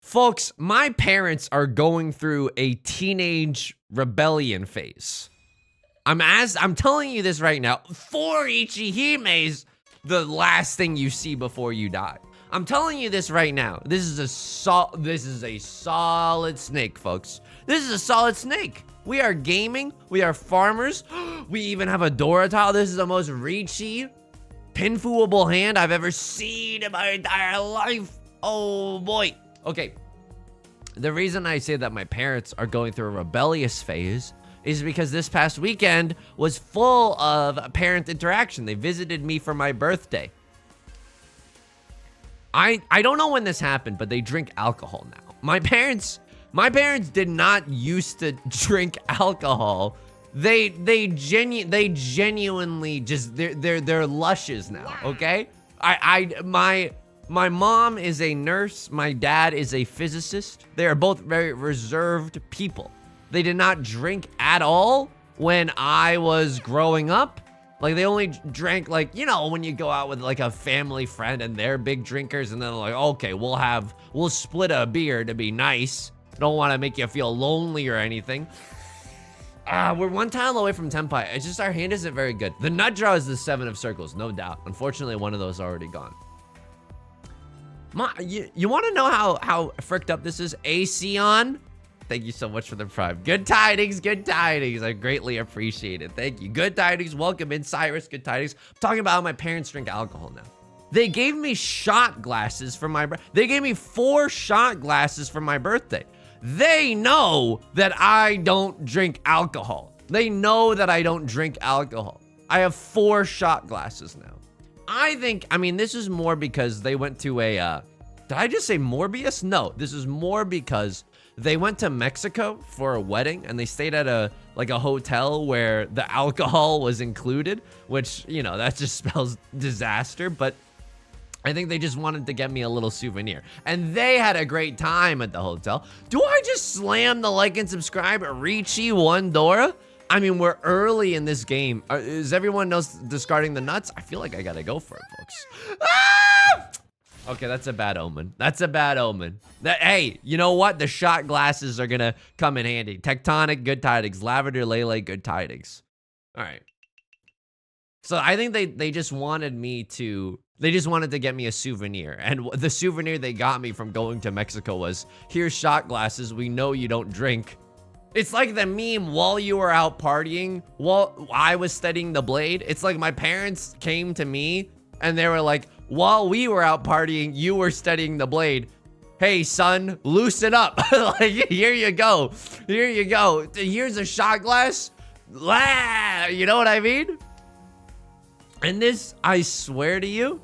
Folks, my parents are going through a teenage rebellion phase. I'm telling you this right now. 4 Ichihime's the last thing you see before you die. I'm telling you this right now. This is a solid snake, folks. This is a solid snake. We are gaming. We are farmers. We even have a Dora tile. This is the most Riichi pinfooable hand I've ever seen in my entire life. Oh boy. Okay. The reason I say that my parents are going through a rebellious phase is because this past weekend was full of parent interaction. They visited me for my birthday. I don't know when this happened, but they drink alcohol now. My parents did not used to drink alcohol. They genuinely just they're lushes now, okay? My mom is a nurse, my dad is a physicist. They are both very reserved people. They did not drink at all when I was growing up. Like, they only drank, like, you know, when you go out with, like, a family friend and they're big drinkers, and then like, okay, we'll split a beer to be nice. Don't want to make you feel lonely or anything. We're 1 tile away from Tenpai. It's just our hand isn't very good. The nut draw is the 7 of circles, no doubt. Unfortunately, one of those is already gone. You want to know how fricked up this is? AC on? Thank you so much for the prime. Good tidings, good tidings. I greatly appreciate it. Thank you. Good tidings. Welcome in, Cyrus. Good tidings. I'm talking about how my parents drink alcohol now. They gave me shot glasses for my birthday. They gave me 4 shot glasses for my birthday. They know that I don't drink alcohol. They know that I don't drink alcohol. I have 4 shot glasses now. I mean, this is more because they went to a, did I just say Morbius? No, this is more because they went to Mexico for a wedding and they stayed at a hotel where the alcohol was included, which, you know, that just spells disaster. But I think they just wanted to get me a little souvenir, and they had a great time at the hotel. Do I just slam the like and subscribe? Riichi 1 Dora? I mean, we're early in this game. Is everyone else discarding the nuts? I feel like I gotta go for it, folks. Ah! Okay, that's a bad omen. That's a bad omen. Hey, you know what? The shot glasses are gonna come in handy. Tectonic, good tidings. Lavender Lele, good tidings. All right. So I think they just wanted me to, they just wanted to get me a souvenir. And the souvenir they got me from going to Mexico was, here's shot glasses. We know you don't drink. It's like the meme while you were out partying, while I was studying the blade. It's like my parents came to me and they were like, while we were out partying, you were studying the blade. Hey, son, loosen up. Like, here you go. Here you go. Here's a shot glass. You know what I mean? And this, I swear to you,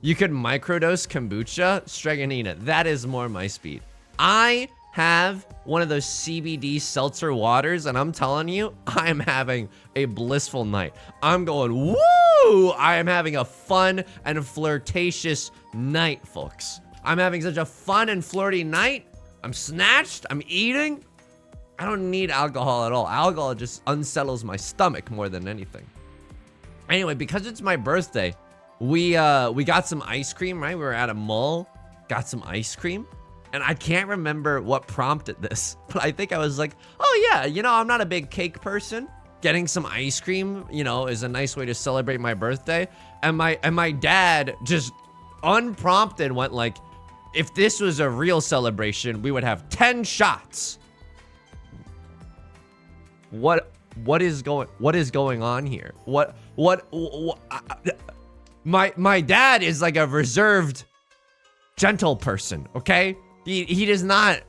you could microdose kombucha. Streganina, that is more my speed. I have one of those CBD seltzer waters, and I'm telling you, I'm having a blissful night. I'm going, woo! I am having a fun and flirtatious night, folks. I'm having such a fun and flirty night. I'm snatched. I'm eating. I don't need alcohol at all. Alcohol just unsettles my stomach more than anything. Anyway, because it's my birthday, we got some ice cream, right? We were at a mall, got some ice cream. And I can't remember what prompted this, but I think I was like, oh yeah, you know, I'm not a big cake person. Getting some ice cream, you know, is a nice way to celebrate my birthday. And my dad just unprompted went like, if this was a real celebration, we would have 10 shots. What is going on here? My dad is like a reserved, gentle person, okay? He is not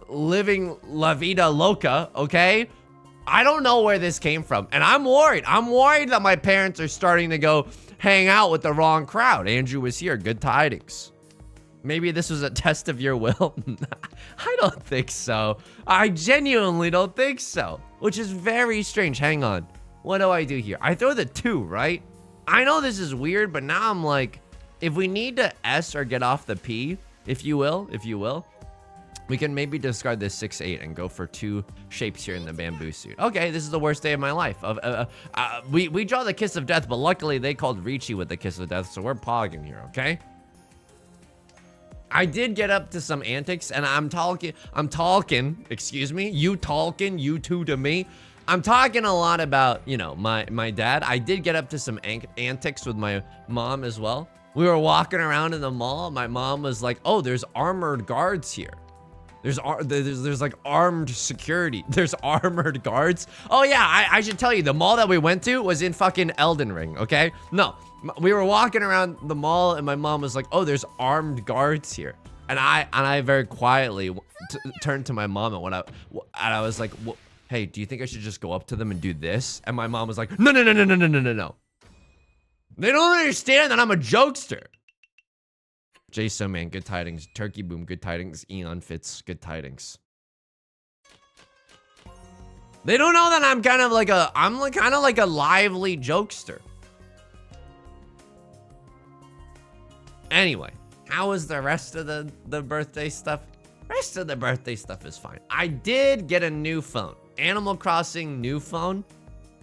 living la vida loca, okay? I don't know where this came from, and I'm worried. I'm worried that my parents are starting to go hang out with the wrong crowd. Andrew was here, good tidings. Maybe this was a test of your will. I don't think so. I genuinely don't think so, which is very strange. Hang on, what do I do here? I throw the 2, right? I know this is weird, but now I'm like, if we need to S or get off the P, if you will, we can maybe discard this 6-8 and go for 2 shapes here in the bamboo suit. Okay, this is the worst day of my life. We draw the kiss of death, but luckily they called Riichi with the kiss of death, so we're pogging here, okay? I did get up to some antics, and I'm talking, excuse me, you two to me. I'm talking a lot about, you know, my dad. I did get up to some antics with my mom as well. We were walking around in the mall. My mom was like, oh, there's armored guards here. There's like armed security. There's armored guards. Oh yeah, I should tell you, the mall that we went to was in fucking Elden Ring, okay? No, we were walking around the mall and my mom was like, oh, there's armed guards here. And I very quietly turned to my mom and I was like, hey, do you think I should just go up to them and do this? And my mom was like, no. They don't understand that I'm a jokester. Jason, man, good tidings. Turkey Boom, good tidings. Eon Fits, good tidings. They don't know that I'm kind of like a lively jokester. Anyway, how was the rest of the birthday stuff? Rest of the birthday stuff is fine. I did get a new phone. Animal Crossing new phone.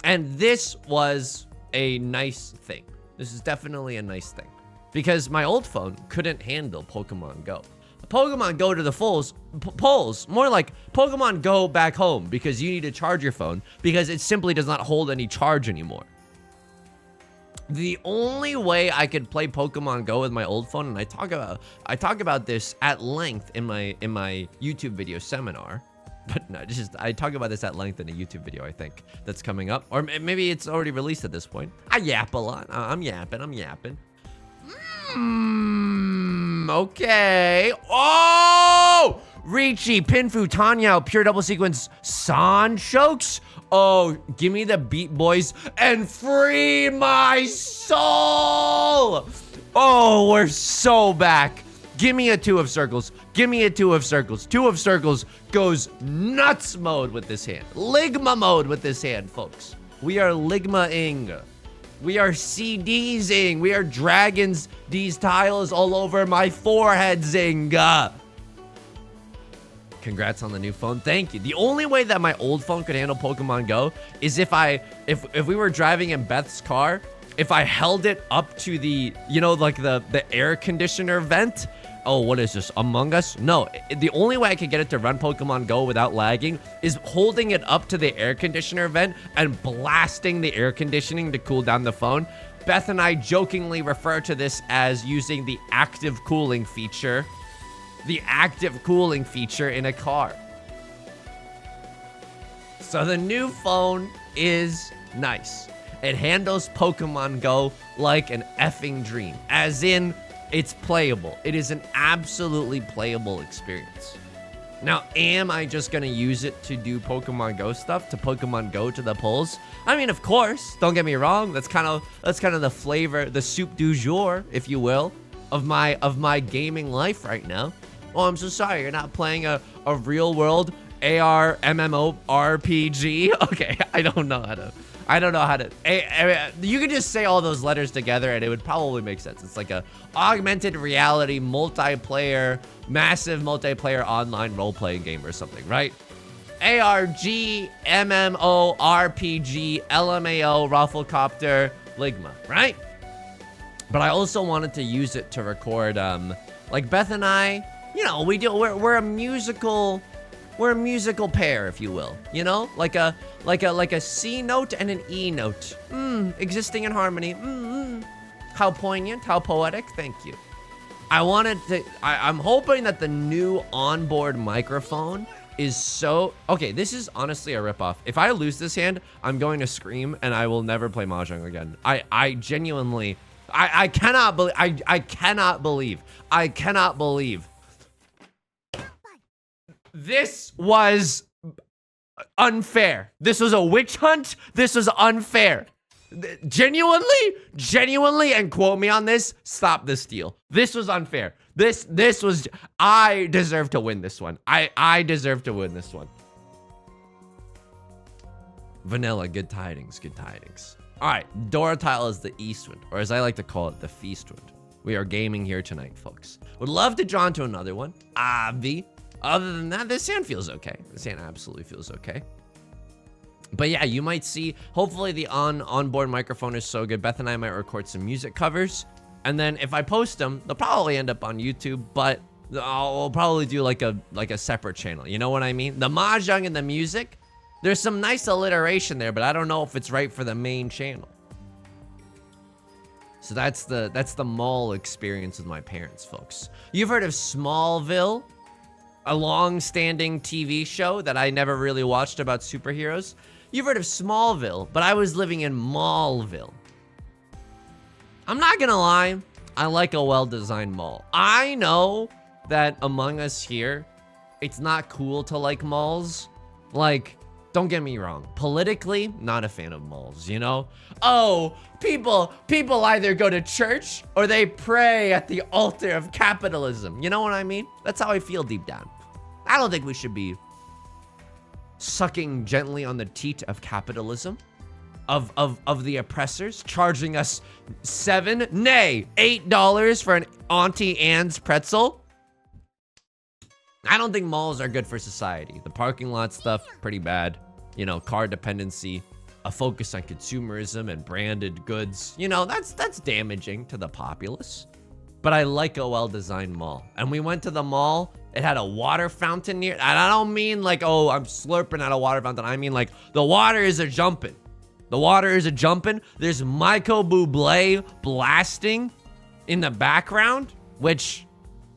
And this was a nice thing. This is definitely a nice thing. Because my old phone couldn't handle Pokemon Go. Pokemon Go to the polls, more like Pokemon Go back home, because you need to charge your phone because it simply does not hold any charge anymore. The only way I could play Pokemon Go with my old phone, and I talk about this at length in my YouTube video seminar, but no, I talk about this at length in a YouTube video, I think, that's coming up, or maybe it's already released at this point. I yap a lot. I'm yapping. Okay. Oh! Riichi, Pinfu, Tanyao, Pure Double Sequence, San Chokes. Oh, give me the beat, boys, and free my soul! Oh, we're so back. Give me a 2 of circles. Give me a 2 of circles. 2 of circles goes nuts mode with this hand. Ligma mode with this hand, folks. We are Ligma-ing. We are CDs-ing. We are dragons. These tiles all over my forehead, Zinga. Congrats on the new phone. Thank you. The only way that my old phone could handle Pokemon Go is if we were driving in Beth's car, if I held it up to the, you know, like the air conditioner vent. Oh, what is this? Among Us? No, the only way I could get it to run Pokemon Go without lagging is holding it up to the air conditioner vent and blasting the air conditioning to cool down the phone. Beth and I jokingly refer to this as using the active cooling feature. The active cooling feature in a car. So the new phone is nice. It handles Pokemon Go like an effing dream. As in, it's playable. It is an absolutely playable experience. Now, am I just gonna use it to do Pokemon Go stuff, to Pokemon Go to the polls? I mean, of course, don't get me wrong. That's kind of the flavor, the soup du jour, if you will, of my gaming life right now. Oh, I'm so sorry, you're not playing a real world AR MMO RPG? Okay, I don't know how to. You could just say all those letters together and it would probably make sense. It's like a augmented reality multiplayer, massive multiplayer online role-playing game or something, right? ARG, MMO, RPG, LMAO, Rafflecopter, Ligma, right? But I also wanted to use it to record, like Beth and I, you know, we're a musical pair, if you will, you know, like a C note and an E note, existing in harmony. How poignant, how poetic. Thank you. I'm hoping that the new onboard microphone is so okay. This is honestly a ripoff. If I lose this hand, I'm going to scream and I will never play Mahjong again. I genuinely, I cannot believe. This was unfair. This was a witch hunt. This was unfair. Genuinely, and quote me on this, stop this deal. This was unfair. This was, I deserve to win this one. I deserve to win this one. Vanilla, good tidings, good tidings. All right, Dorotile is the Eastwind, or as I like to call it, the Feastwind. We are gaming here tonight, folks. Would love to draw into another one. Obvi. Other than that, this hand feels okay. This hand absolutely feels okay. But yeah, you might see, hopefully the onboard microphone is so good. Beth and I might record some music covers. And then if I post them, they'll probably end up on YouTube. But I'll probably do like a separate channel. You know what I mean? The Mahjong and the music, there's some nice alliteration there, but I don't know if it's right for the main channel. So that's the mall experience with my parents, folks. You've heard of Smallville, a long-standing TV show that I never really watched about superheroes. You've heard of Smallville, but I was living in Mallville. I'm not gonna lie, I like a well-designed mall. I know that among us here, it's not cool to like malls. Like, don't get me wrong. Politically, not a fan of malls, you know? Oh, people either go to church or they pray at the altar of capitalism. You know what I mean? That's how I feel deep down. I don't think we should be sucking gently on the teat of capitalism, of the oppressors, charging us $7, nay, $8 for an Auntie Anne's pretzel. I don't think malls are good for society. The parking lot stuff, pretty bad. You know, car dependency, a focus on consumerism and branded goods. You know, that's damaging to the populace. But I like a well-designed mall. And we went to the mall. It had a water fountain near. And I don't mean like, oh, I'm slurping at a water fountain. I mean like the water is a jumping. The water is a jumping. There's Michael Bublé blasting in the background, which,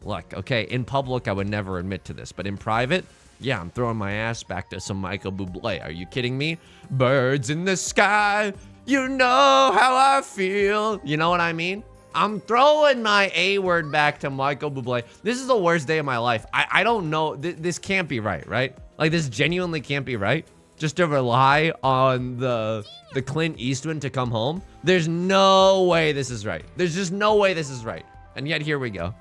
look, okay, in public, I would never admit to this, but in private, yeah, I'm throwing my ass back to some Michael Bublé. Are you kidding me? Birds in the sky, you know how I feel. You know what I mean? I'm throwing my A word back to Michael Bublé. This is the worst day of my life. I don't know. This can't be right? Like, this genuinely can't be right. Just to rely on the Clint Eastwood to come home. There's no way this is right. There's just no way this is right. And yet here we go.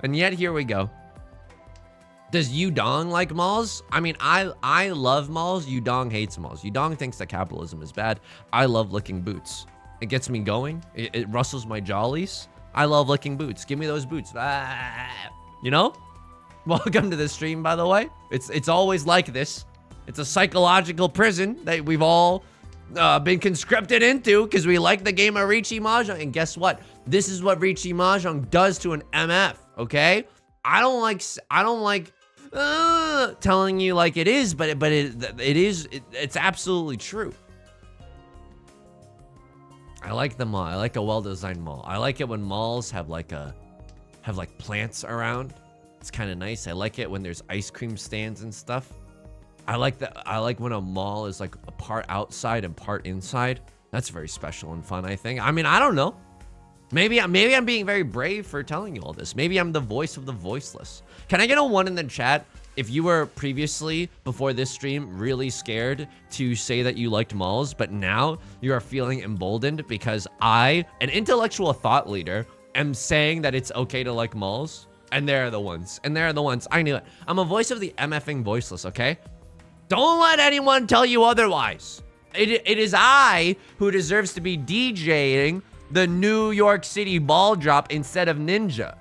Does Yudong like malls? I mean, I love malls. Yudong hates malls. Yudong thinks that capitalism is bad. I love licking boots. It gets me going. It rustles my jollies. I love licking boots. Give me those boots. Ah, you know? Welcome to the stream, by the way. It's always like this. It's a psychological prison that we've all been conscripted into because we like the game of Riichi Mahjong. And guess what? This is what Riichi Mahjong does to an MF, okay? I don't like telling you like it is, but it's absolutely true. I like the mall. I like a well-designed mall. I like it when malls have like plants around. It's kind of nice. I like it when there's ice cream stands and stuff. I like when a mall is like a part outside and part inside. That's very special and fun, I think. I mean, I don't know. Maybe I'm being very brave for telling you all this. Maybe I'm the voice of the voiceless. Can I get a 1 in the chat if you were previously, before this stream, really scared to say that you liked malls, but now you are feeling emboldened because I, an intellectual thought leader, am saying that it's okay to like malls? And they're the ones. I knew it. I'm a voice of the MFing voiceless, okay? Don't let anyone tell you otherwise. It is I who deserves to be DJing the New York City ball drop instead of Ninja.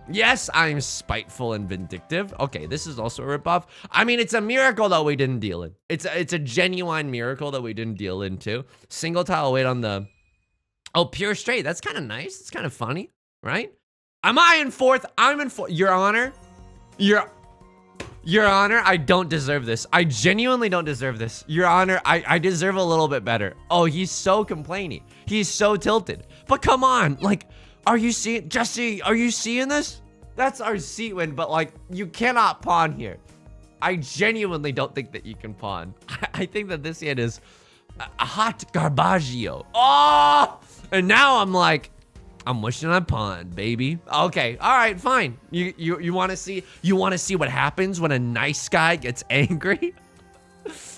Yes, I'm spiteful and vindictive. Okay, this is also a ripoff. I mean, it's a miracle that we didn't deal in. It's a genuine miracle that we didn't deal into. Single tile weight on the... Oh, pure straight. That's kind of nice. It's kind of funny, right? Am I in fourth? I'm in fourth. Your Honor. Your Honor, I don't deserve this. I genuinely don't deserve this. Your Honor, I deserve a little bit better. Oh, he's so complaining. He's so tilted. But come on, like, are you seeing, Jesse, are you seeing this? That's our seat win, but like, you cannot pawn here. I genuinely don't think that you can pawn. I think that this hand is a hot garbaggio. Oh, and now I'm like, I'm wishing I pawned, baby. Okay, all right, fine. You want to see what happens when a nice guy gets angry?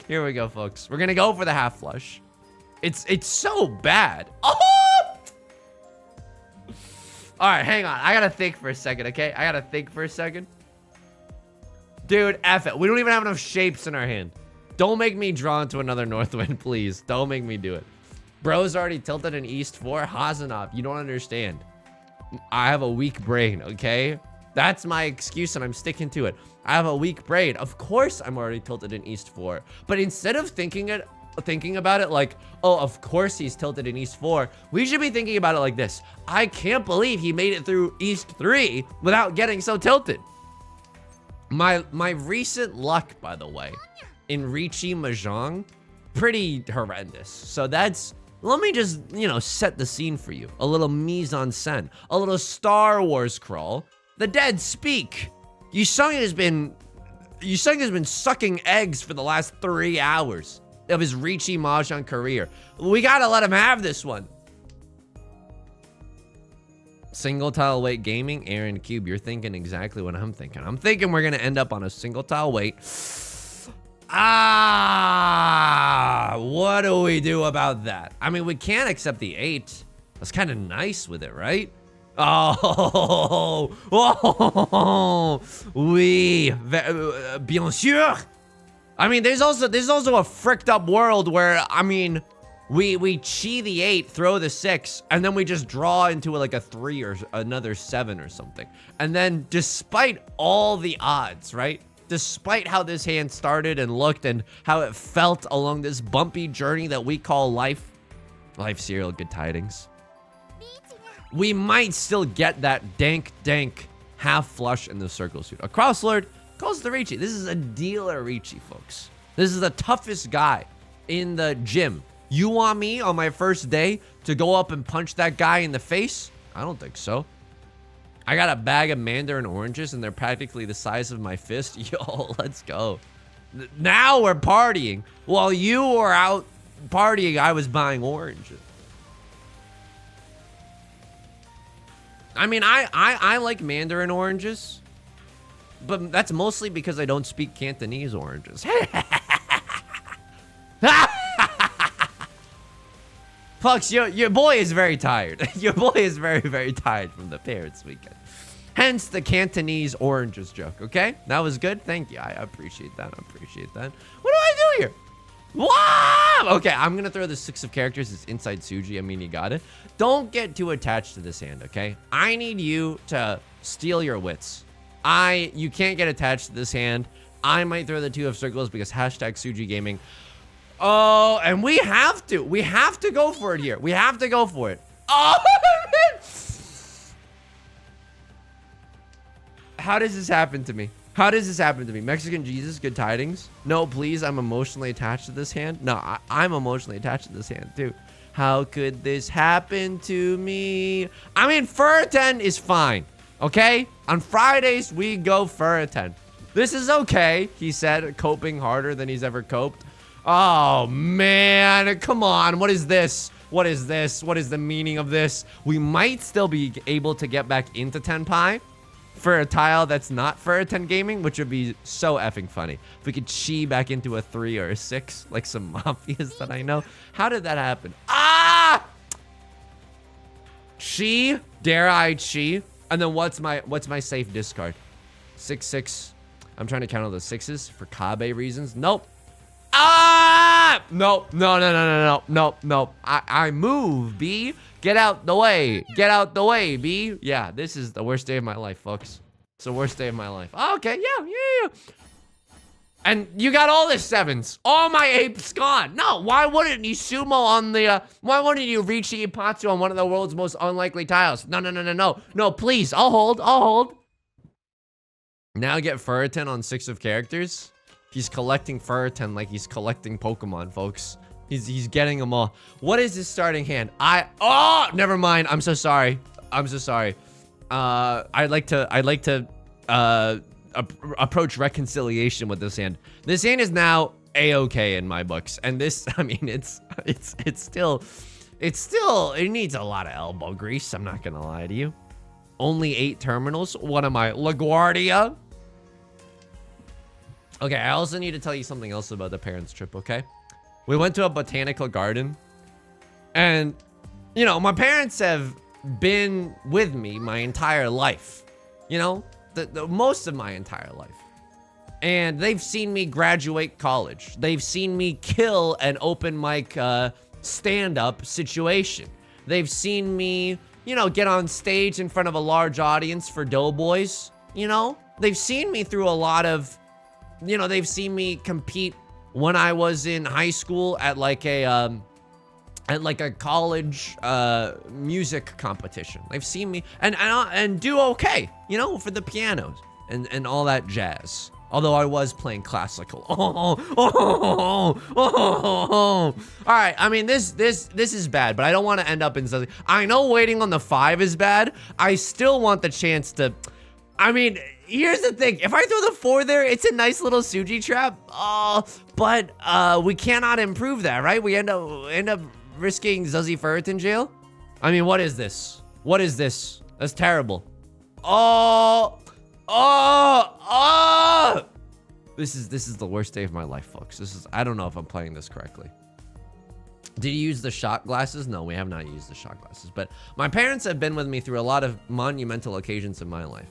Here we go, folks. We're gonna go for the half flush. It's so bad. Oh! All right, hang on. I gotta think for a second, okay? I gotta think for a second. Dude, F it. We don't even have enough shapes in our hand. Don't make me draw into another Northwind, please. Don't make me do it. Bro's already tilted in East 4. Hazanov, you don't understand. I have a weak brain, okay? That's my excuse and I'm sticking to it. I have a weak brain. Of course I'm already tilted in East 4. But instead of thinking about it like, oh, of course he's tilted in East 4, we should be thinking about it like this. I can't believe he made it through East 3 without getting so tilted. My recent luck, by the way, in Riichi Mahjong, pretty horrendous. So that's, let me just, you know, set the scene for you. A little mise-en-scène, a little Star Wars crawl. The dead speak. Yusong has been sucking eggs for the last 3 hours of his Riichi Mahjong career. We gotta let him have this one. Single tile weight gaming, Aaron Cube, you're thinking exactly what I'm thinking. I'm thinking we're gonna end up on a single tile weight. What do we do about that? I mean, we can't accept the 8. That's kind of nice with it, right? Oh, oui, bien sûr. I mean, there's also a fricked up world where, I mean, we chi the 8, throw the 6, and then we just draw into like a 3 or another 7 or something. And then despite all the odds, right? Despite how this hand started and looked and how it felt along this bumpy journey that we call life serial good tidings, we might still get that dank half flush in the circle suit. A crosslord calls the Riichi. This is a dealer Riichi, folks. This is the toughest guy in the gym. You want me on my first day to go up and punch that guy in the face? I don't think so. I got a bag of mandarin oranges and they're practically the size of my fist. Yo, let's go. Now we're partying. While you were out partying, I was buying oranges. I mean, I like mandarin oranges, but that's mostly because I don't speak Cantonese oranges. Fox, your boy is very tired. Your boy is very tired from the parents' weekend. Hence the Cantonese oranges joke, okay? That was good. Thank you. I appreciate that. What do I do here? Wow! Okay, I'm going to throw the 6 of characters. It's inside Tsuji. I mean, you got it. Don't get too attached to this hand, okay? I need you to steal your wits. You can't get attached to this hand. I might throw the 2 of circles because hashtag Tsuji Gaming. Oh, and we have to go for it here. We have to go for it. Oh, how does this happen to me? Mexican Jesus, good tidings. No, please, I'm emotionally attached to this hand. No, I'm emotionally attached to this hand too. How could this happen to me? I mean, Furiten is fine, okay? On Fridays, we go Furiten. This is okay, he said, coping harder than he's ever coped. Oh, man. Come on. What is this? What is the meaning of this? We might still be able to get back into Tenpai for a tile that's not Furiten Gaming, which would be so effing funny. If we could chi back into a 3 or a 6, like some mafias that I know. How did that happen? Ah! Chi? Dare I chi? And then what's my safe discard? 6/6. I'm trying to count all the 6s for Kabe reasons. Nope. Ah! Nope. No. I move, B. Get out the way. Get out the way, B. Yeah, this is the worst day of my life, folks. It's the worst day of my life. Okay, yeah. And you got all the 7s. All my apes gone. No, why wouldn't you sumo on the, why wouldn't you Riichi Ipatsu on one of the world's most unlikely tiles? No. No, please. I'll hold. Now get Furiten on 6 of characters. He's collecting Furiten like he's collecting Pokemon, folks. He's getting them all. What is his starting hand? Oh, never mind. I'm so sorry. I'd like to approach reconciliation with this hand. This hand is now A-okay in my books. And this, I mean, it needs a lot of elbow grease. I'm not gonna lie to you. Only 8 terminals. What am I, LaGuardia? Okay, I also need to tell you something else about the parents' trip, okay? We went to a botanical garden. And, you know, my parents have been with me my entire life. You know, the most of my entire life. And they've seen me graduate college. They've seen me kill an open mic stand-up situation. They've seen me, you know, get on stage in front of a large audience for Doughboys, you know? They've seen me through a lot of... You know, they've seen me compete when I was in high school at like a college music competition. They've seen me and do okay, you know, for the pianos. and all that jazz. Although I was playing classical. All right, I mean, this is bad, but I don't want to end up in something. I know waiting on the 5 is bad. I still want the chance to, I mean, here's the thing. If I throw the 4 there, it's a nice little Suji trap. But we cannot improve that, right? We end up risking Zuzzy Furiten jail. I mean, what is this? What is this? That's terrible. This is the worst day of my life, folks. I don't know if I'm playing this correctly. Did you use the shot glasses? No, we have not used the shot glasses, but my parents have been with me through a lot of monumental occasions in my life.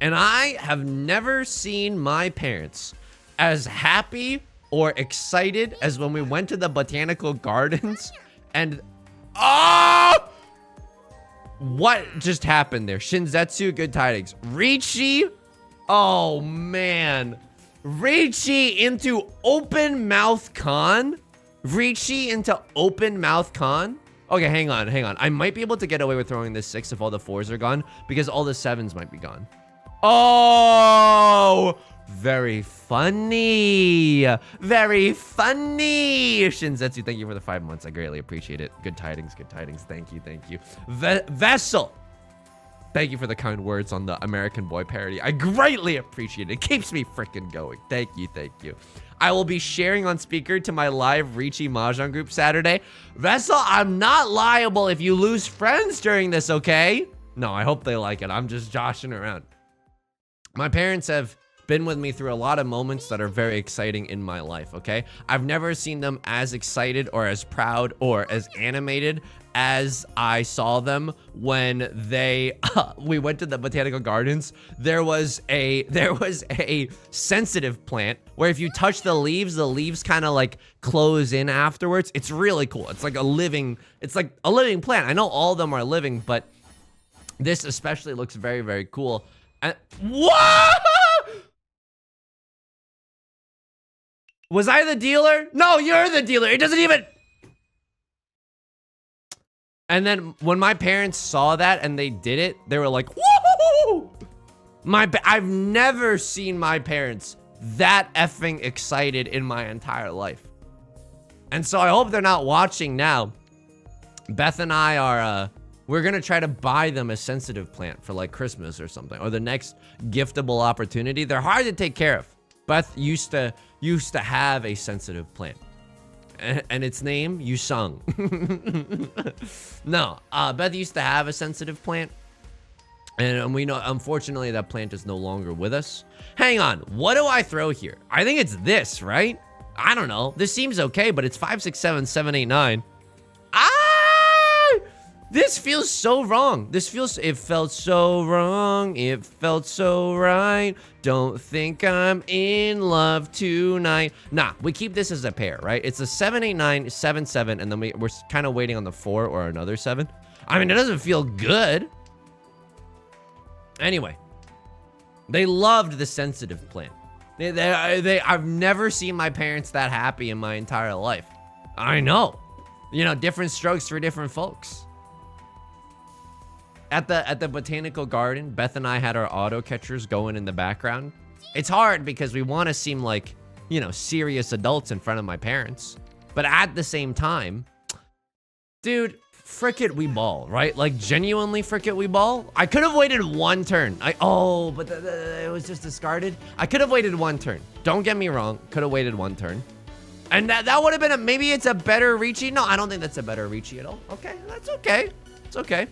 And I have never seen my parents as happy or excited as when we went to the Botanical Gardens and what just happened there? Shinzetsu, good tidings. Riichi, oh man. Riichi into open mouth con? Riichi into open mouth con? Okay, hang on. I might be able to get away with throwing this 6 if all the 4s are gone, because all the 7s might be gone. Oh, very funny. Very funny. Shinzetsu, thank you for the 5 months. I greatly appreciate it. Good tidings. Thank you. Vessel, thank you for the kind words on the American Boy parody. I greatly appreciate it. It keeps me freaking going. Thank you. I will be sharing on speaker to my live Riichi Mahjong group Saturday. Vessel, I'm not liable if you lose friends during this, okay? No, I hope they like it. I'm just joshing around. My parents have been with me through a lot of moments that are very exciting in my life, okay? I've never seen them as excited or as proud or as animated as I saw them when we went to the Botanical Gardens. There was a sensitive plant where if you touch the leaves kind of like close in afterwards. It's really cool. It's like a living plant. I know all of them are living, but this especially looks very, very cool. And what? Was I the dealer? No, you're the dealer. It doesn't even. And then when my parents saw that and they did it, they were like, woo! I've never seen my parents that effing excited in my entire life. And so I hope they're not watching now. Beth and I are, we're gonna try to buy them a sensitive plant for like Christmas or something, or the next giftable opportunity. They're hard to take care of. Beth used to have a sensitive plant, and its name Yusong. No, Beth used to have a sensitive plant, and we know unfortunately that plant is no longer with us. Hang on, what do I throw here? I think it's this, right? I don't know. This seems okay, but it's 5, 6, 7, 7, 8, 9. This feels so wrong. It felt so wrong. It felt so right. Don't think I'm in love tonight. Nah, we keep this as a pair, right? It's a 7, 8, 9, 7, 7, and then we're kind of waiting on the 4 or another 7. I mean, it doesn't feel good. Anyway, they loved the sensitive plant. I've never seen my parents that happy in my entire life. I know. You know, different strokes for different folks. At the Botanical Garden, Beth and I had our auto catchers going in the background. It's hard because we want to seem like, you know, serious adults in front of my parents. But at the same time, dude, frick it, we ball, right? Like, genuinely frick it, we ball. I could have waited 1 turn. But it was just discarded. I could have waited 1 turn. Don't get me wrong. Could have waited 1 turn. And that would have been maybe it's a better Riichi. No, I don't think that's a better Riichi at all. Okay, that's okay. It's okay.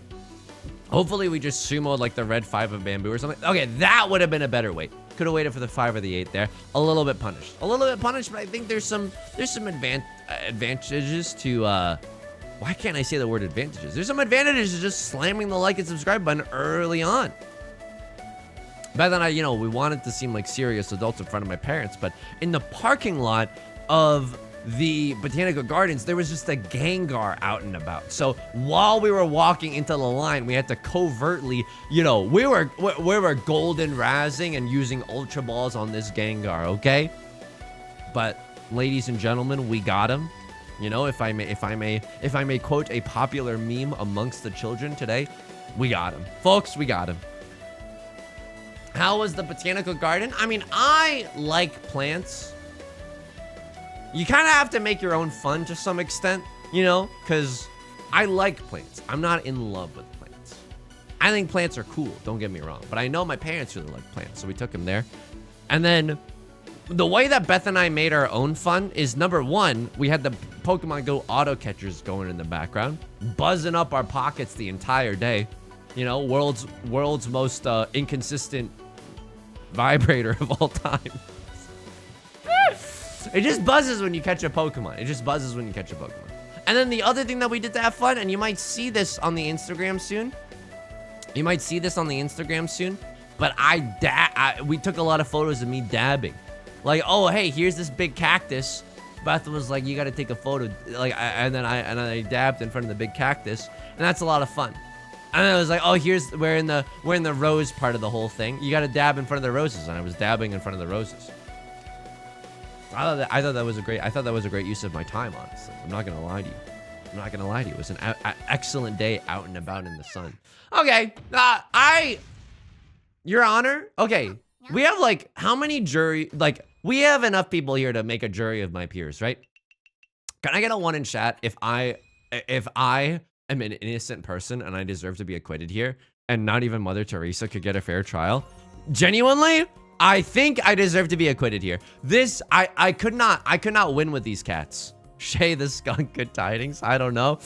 Hopefully we just sumoed like the red 5 of bamboo or something. Okay, that would have been a better wait. Could have waited for the 5 or the 8 there. A little bit punished. But I think there's some advantages to, why can't I say the word advantages? There's some advantages to just slamming the like and subscribe button early on. Beth and I, you know, we wanted to seem like serious adults in front of my parents, but in the parking lot of the Botanical Gardens, there was just a Gengar out and about. So while we were walking into the line, we had to covertly, you know, we were golden razzing and using Ultra Balls on this Gengar, okay? But ladies and gentlemen, we got him. You know, if I may quote a popular meme amongst the children today, we got him. Folks, we got him. How was the botanical garden? I mean, I like plants. You kind of have to make your own fun to some extent, you know, because I like plants. I'm not in love with plants. I think plants are cool, don't get me wrong, but I know my parents really like plants, so we took them there. And then the way that Beth and I made our own fun is, number one, we had the Pokemon Go auto catchers going in the background, buzzing up our pockets the entire day. You know, world's most inconsistent vibrator of all time. It just buzzes when you catch a Pokemon. It just buzzes when you catch a Pokemon. And then the other thing that we did to have fun, and you might see this on the Instagram soon. You might see this on the Instagram soon. But we took a lot of photos of me dabbing. Like, oh, hey, here's this big cactus. Beth was like, you got to take a photo. Like, and then I dabbed in front of the big cactus, and that's a lot of fun. And then I was like, oh, we're in the rose part of the whole thing. You got to dab in front of the roses, and I was dabbing in front of the roses. I thought that was a great use of my time, honestly. I'm not gonna lie to you. It was an excellent day out and about in the sun. Okay, Your Honor. Okay, we have like how many jury? Like we have enough people here to make a jury of my peers, right? Can I get a 1 in chat if I am an innocent person and I deserve to be acquitted here, and not even Mother Teresa could get a fair trial? Genuinely, I think I deserve to be acquitted here. I could not win with these cats. Shay the skunk, good tidings. I don't know.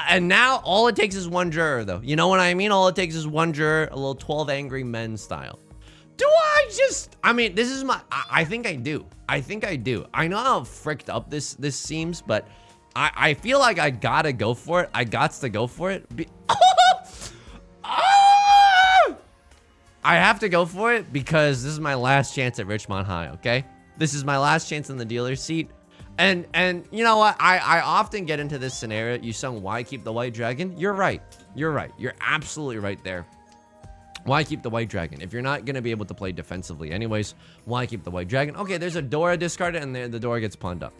And now all it takes is one juror, though. You know what I mean? All it takes is one juror, a little 12 Angry Men style. I mean, this is I think I do. I know how fricked up this seems, but I feel like I gotta go for it. I gots to go for it. I have to go for it because this is my last chance at Richmond High, okay? This is my last chance in the dealer's seat. And you know what? I often get into this scenario. Yusong, why keep the white dragon? You're right. You're absolutely right there. Why keep the white dragon? If you're not going to be able to play defensively anyways, why keep the white dragon? Okay, there's a Dora discarded, and the Dora gets pawned up.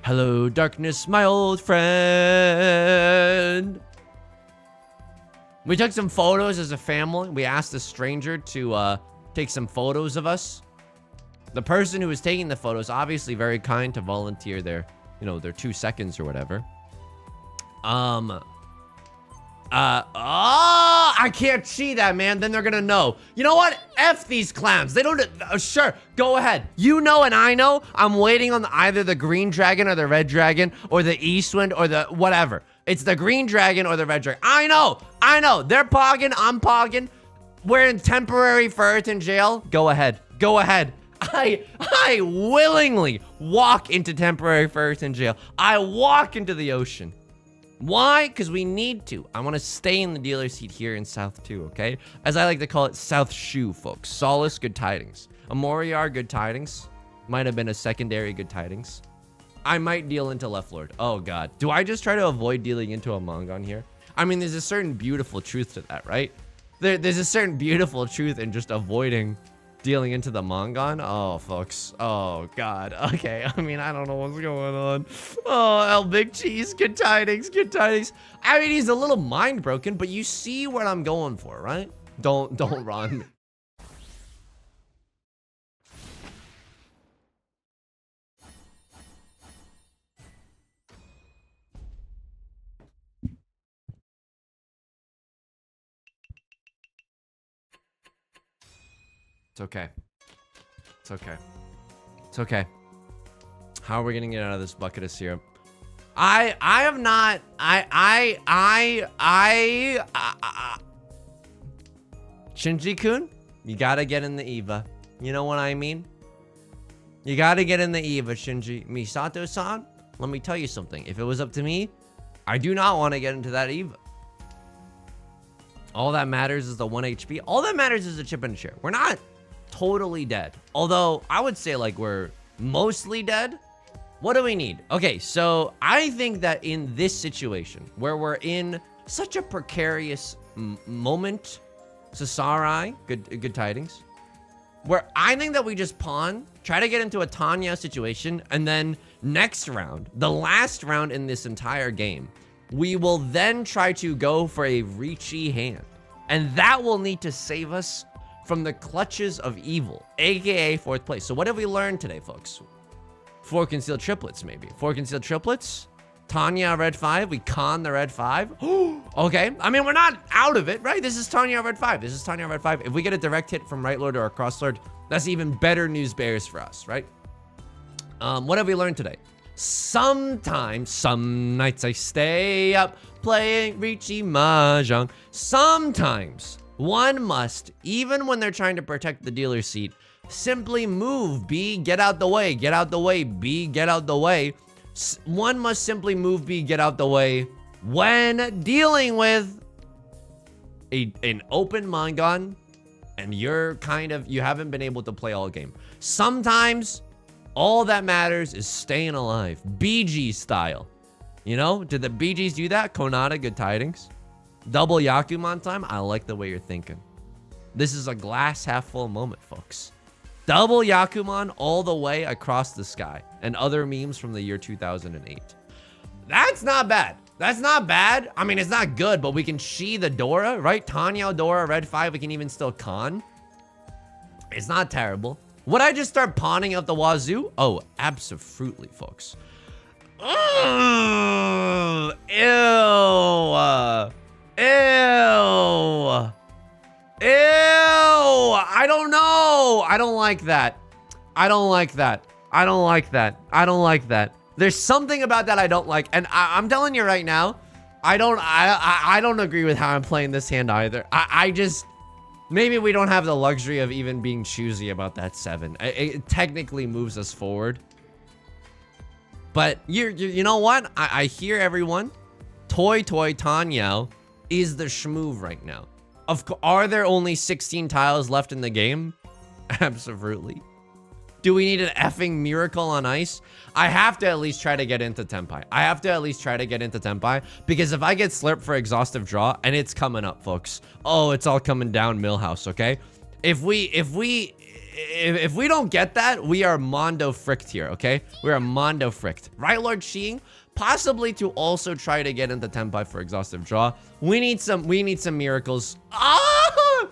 Hello, darkness, my old friend. We took some photos as a family. We asked a stranger to take some photos of us. The person who was taking the photos, obviously very kind to volunteer their 2 seconds or whatever. I can't see that, man. Then they're gonna know. You know what? F these clowns. They don't, sure, go ahead. You know and I know. I'm waiting on either the green dragon or the red dragon or the Eastwind or the whatever. It's the green dragon or the red dragon. I know. They're pogging, I'm pogging. We're in temporary Furiten jail. Go ahead. I willingly walk into temporary Furiten jail. I walk into the ocean. Why? Because we need to. I want to stay in the dealer's seat here in South 2, okay? As I like to call it, South Shoe, folks. Solace, good tidings. A Moriar, good tidings. Might have been a secondary good tidings. I might deal into Left Lord. Oh, God. Do I just try to avoid dealing into a Mongon here? I mean, there's a certain beautiful truth to that, right? There's a certain beautiful truth in just avoiding dealing into the Mongon. Oh, folks. Oh, God. Okay. I mean, I don't know what's going on. Oh, El Big Cheese. Good tidings. I mean, he's a little mind broken, but you see what I'm going for, right? Don't run. It's okay. How are we gonna get out of this bucket of syrup? I have not. Shinji-kun, you gotta get in the Eva. You know what I mean? You gotta get in the Eva, Shinji. Misato-san, let me tell you something. If it was up to me, I do not want to get into that Eva. All that matters is the 1 HP. All that matters is a chip and a share. We're not totally dead. Although, I would say like we're mostly dead. What do we need? Okay, so I think that in this situation, where we're in such a precarious moment, Sasarai, good tidings, where I think that we just pawn, try to get into a Tanya situation, and then next round, the last round in this entire game, we will then try to go for a Riichi hand. And that will need to save us from the clutches of evil, aka 4th place. So what have we learned today, folks? 4 concealed triplets, maybe. 4 concealed triplets. Tanya red 5. We con the red 5. Okay. I mean, we're not out of it, right? This is Tanya red 5. This is Tanya red 5. If we get a direct hit from right lord or a cross lord, that's even better news bears for us, right? What have we learned today? Sometimes, some nights I stay up playing Riichi Mahjong. Sometimes one must, even when they're trying to protect the dealer's seat, simply move B, get out the way, get out the way, B, get out the way. One must simply move B, get out the way when dealing with an open Mangan and you haven't been able to play all game. Sometimes all that matters is staying alive, BG style. You know, did the BGs do that? Konata, good tidings. Double Yakuman time. I like the way you're thinking. This is a glass half full moment, folks. Double Yakuman all the way across the sky. And other memes from the year 2008. That's not bad. That's not bad. I mean, it's not good, but we can Shi the Dora, right? Tanya Dora, red 5. We can even still con. It's not terrible. Would I just start pawning up the wazoo? Oh, absolutely, folks. Ew. Ew. I don't know. I don't like that. I don't like that. I don't like that. I don't like that. There's something about that I don't like. And I'm telling you right now, I don't agree with how I'm playing this hand either. I just... Maybe we don't have the luxury of even being choosy about that 7. It technically moves us forward. But you know what? I hear everyone. Toy Tanyao is the schmoove right now. Are there only 16 tiles left in the game? Absolutely. Do we need an effing miracle on ice? I have to at least try to get into Tenpai. I have to at least try to get into Tenpai, because if I get slurped for exhaustive draw, and it's coming up, folks. Oh, it's all coming down Millhouse, okay? If we don't get that, we are Mondo fricked here, okay? We are Mondo fricked. Right, Lord Shing? Possibly to also try to get into Tenpai for exhaustive draw. We need some miracles. Ah!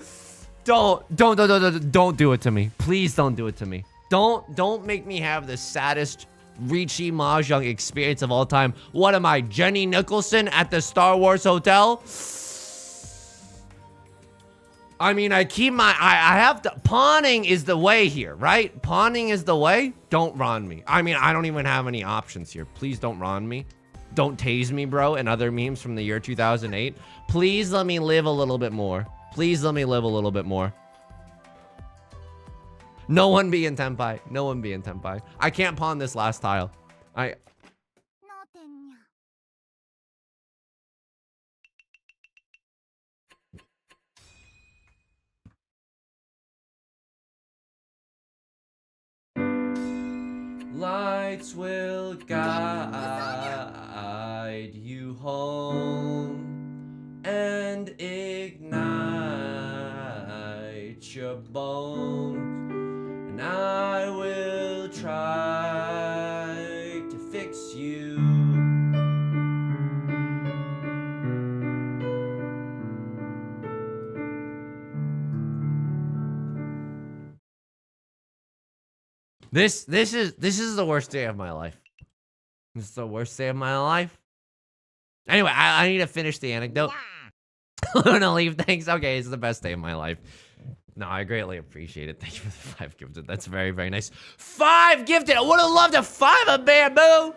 Don't do it to me. Please don't do it to me. Don't make me have the saddest Riichi Mahjong experience of all time. What am I, Jenny Nicholson at the Star Wars Hotel? I mean, I have to, pawning is the way here, right? Pawning is the way. Don't ron me. I mean, I don't even have any options here. Please don't ron me. Don't tase me, bro, and other memes from the year 2008. Please let me live a little bit more. Please let me live a little bit more. No one be in Tenpai. No one be in Tenpai. I can't pawn this last tile. Lights will guide you home and ignite your bones. And I will try to fix you. This is the worst day of my life. This is the worst day of my life. Anyway, I need to finish the anecdote. I'm gonna leave. Thanks. Okay, it's the best day of my life. No, I greatly appreciate it. Thank you for the 5 gifted. That's very, very nice. 5 gifted. I would have loved a 5 of bamboo.